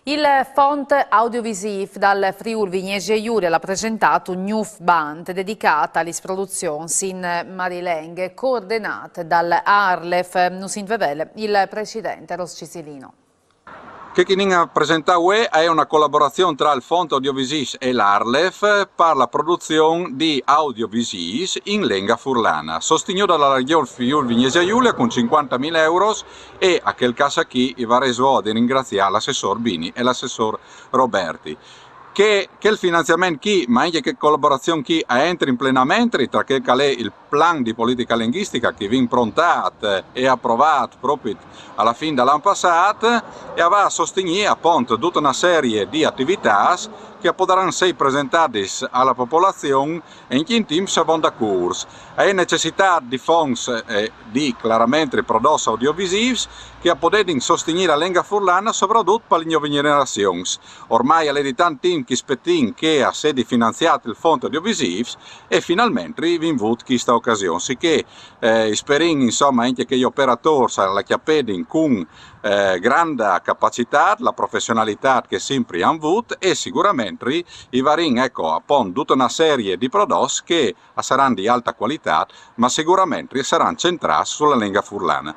Il Fond Audiovisiv dal Friuli Vignese Giulia ha presentato un new band dedicata alle produzioni in Marilenghe, coordinate dall'Arlef Nusinvevele, il presidente Roscisilino. Che ha presentato è una collaborazione tra il Fond Audiovisiv e l'Arlef per la produzione di audiovisivi in lingua furlana, sostenuto dalla Regione Friuli Vignese Giulia con 50.000 euro e a quel caso qui i vari di ringraziare l'assessor Bini e l'assessor Roberti. Che il finanziamento chi, ma anche che collaborazione chi entra in plenamente tra che è il plan di politica linguistica che vi improntato e approvato proprio alla fine dell'anno passato e aveva sostenuto appunto tutta una serie di attività che potranno essere presentate alla popolazione in chi in team seconda corso. È necessità di fondi di chiaramente prodotti audiovisivi che possono sostenere la lingua furlana soprattutto per le nuove generazioni. Ormai è di tanti team che spettin che ha sedi finanziate il fondo audiovisivo e finalmente vi invito questa occasione. Sicché speriamo insomma anche che gli operatori la chiappedin con grande capacità, la professionalità che sempre hanno avuto e sicuramente i varin ecco appunto tutta una serie di prodotti che saranno di alta qualità ma sicuramente saranno centrati sulla lingua furlana.